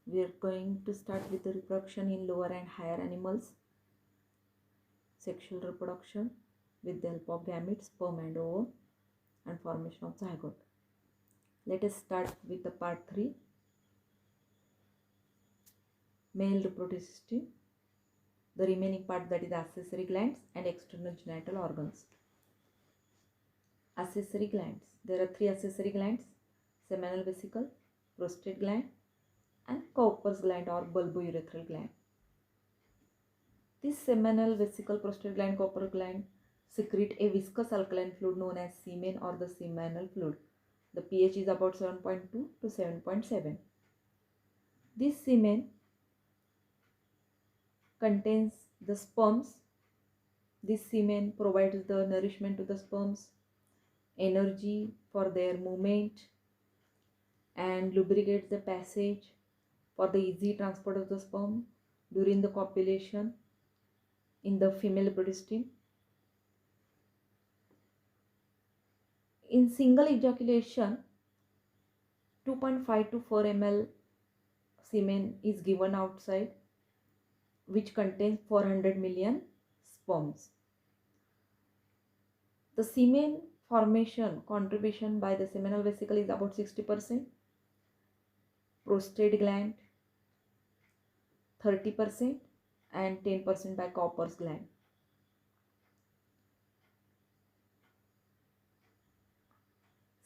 We are going to start with the reproduction in lower and higher animals, sexual reproduction with the help of gametes, sperm and ovum, and formation of zygote. Let us start with the part 3, male reproductive system, the remaining part, that is accessory glands and external genital organs. Accessory glands. There are 3 accessory glands: seminal vesicle, prostate gland, and Cowper's gland or bulbourethral gland. This seminal vesicle, prostate gland, Cowper gland secrete a viscous alkaline fluid known as semen or the seminal fluid. The pH is about 7.2 to 7.7. This semen contains the sperms. This semen provides the nourishment to the sperms, energy for their movement, and lubricates the passage for the easy transport of the sperm during the copulation in the female reproductive system. In single ejaculation, 2.5 to 4 ml semen is given outside, which contains 400 million sperms. The semen formation contribution by the seminal vesicle is about 60%, prostate gland 30%, and 10% by Cowper's gland.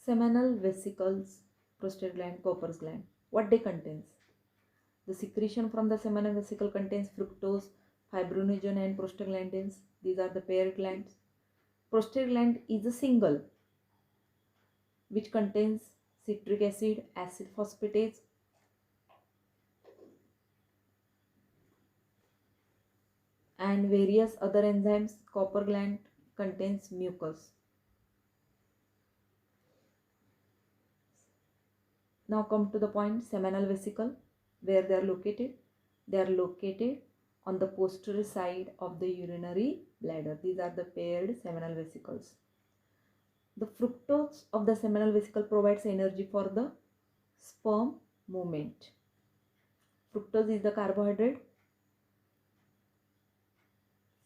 Seminal vesicles, prostate gland, Cowper's gland. What they contains? The secretion from the seminal vesicle contains fructose, fibrinogen, and prostaglandins. These are the paired glands. Prostate gland is a single, which contains citric acid, acid phosphatase, and various other enzymes. Cowper gland contains mucus. Now come to the point, seminal vesicle, where they are located. They are located on the posterior side of the urinary bladder. These are the paired seminal vesicles. The fructose of the seminal vesicle provides energy for the sperm movement. Fructose is the carbohydrate.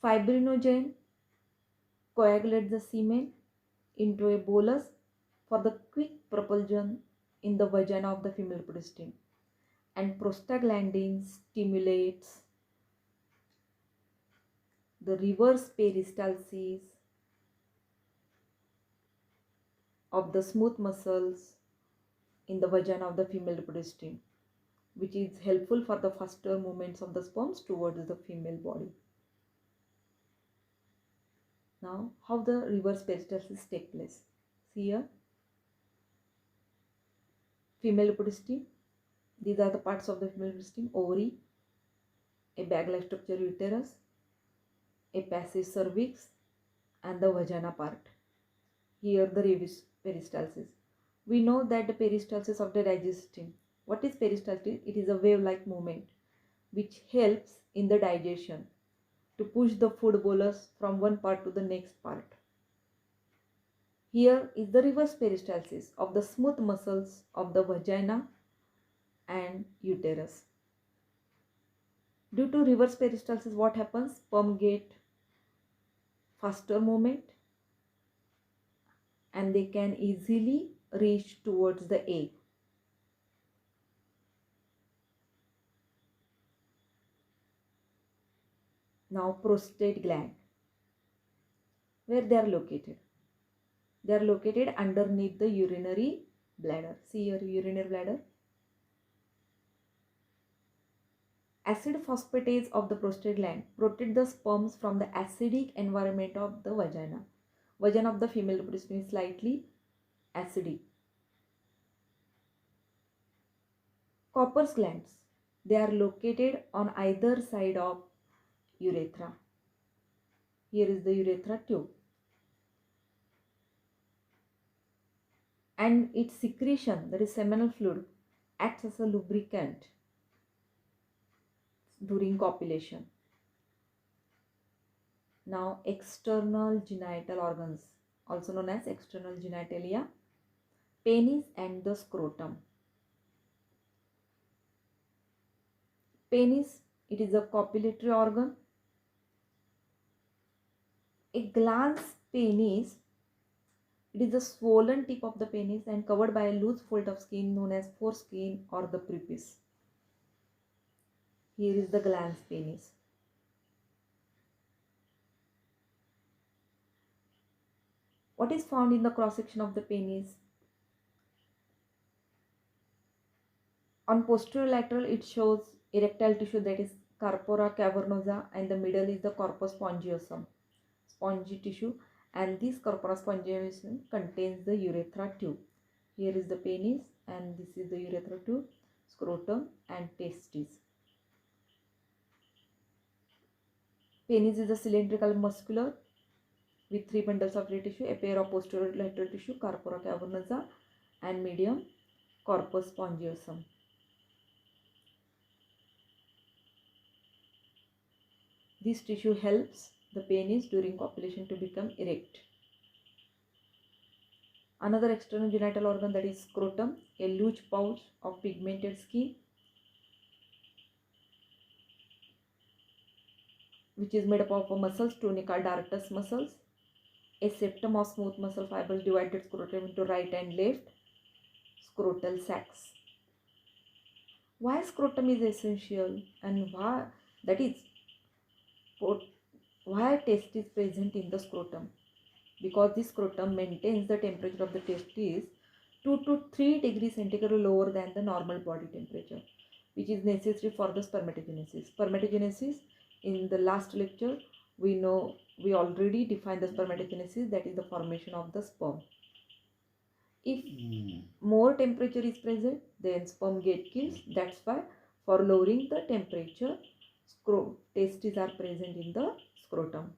Fibrinogen coagulates the semen into a bolus for the quick propulsion in the vagina of the female reproductive system, and prostaglandin stimulates the reverse peristalsis of the smooth muscles in the vagina of the female reproductive system, which is helpful for the faster movements of the sperms towards the female body. Now, how the reverse peristalsis take place? See here, female reproductive system. These are the parts of the female reproductive system: ovary, a bag-like structure uterus, a passage cervix, and the vagina part. Here the reverse peristalsis. We know that the peristalsis of the digestive system. What is peristalsis? It is a wave-like movement which helps in the digestion to push the food bolus from one part to the next part. Here is the reverse peristalsis of the smooth muscles of the vagina and uterus. Due to reverse peristalsis, what happens? Sperm get faster movement and they can easily reach towards the egg. Now, prostate gland, where they are located? They are located underneath the urinary bladder. See your urinary bladder. Acid phosphatase of the prostate gland protect the sperms from the acidic environment of the vagina. Vagina of the female reproductive system is slightly acidic. Cowper's glands, they are located on either side of urethra. Here is the urethra tube. And its secretion, that is seminal fluid, acts as a lubricant during copulation. Now, external genital organs, also known as external genitalia, penis and the scrotum. Penis, it is a copulatory organ. A glans penis, it is the swollen tip of the penis and covered by a loose fold of skin known as foreskin or the prepuce. Here is the glans penis. What is found in the cross section of the penis? On posterolateral, it shows erectile tissue, that is corpora cavernosa, and the middle is the corpus spongiosum, spongy tissue, and this corpus spongiosum contains the urethra tube. Here is the penis and this is the urethra tube, scrotum and testes. Penis is a cylindrical muscular with 3 bundles of rib tissue, a pair of posterolateral tissue, corpora cavernosa, and medium corpus spongiosum. This tissue helps the penis during copulation to become erect. Another external genital organ, that is scrotum, a loose pouch of pigmented skin which is made up of muscles, tunica dartus muscles, a septum of smooth muscle fibers divided scrotum into right and left scrotal sacs. Why scrotum is essential and why test is present in the scrotum? Because this scrotum maintains the temperature of the testes 2 to 3 degrees centigrade lower than the normal body temperature, which is necessary for the spermatogenesis. Spermatogenesis, in the last lecture, we already defined the spermatogenesis, that is the formation of the sperm. If more temperature is present, then sperm get killed. That's why for lowering the temperature, testes are present in the scrotum.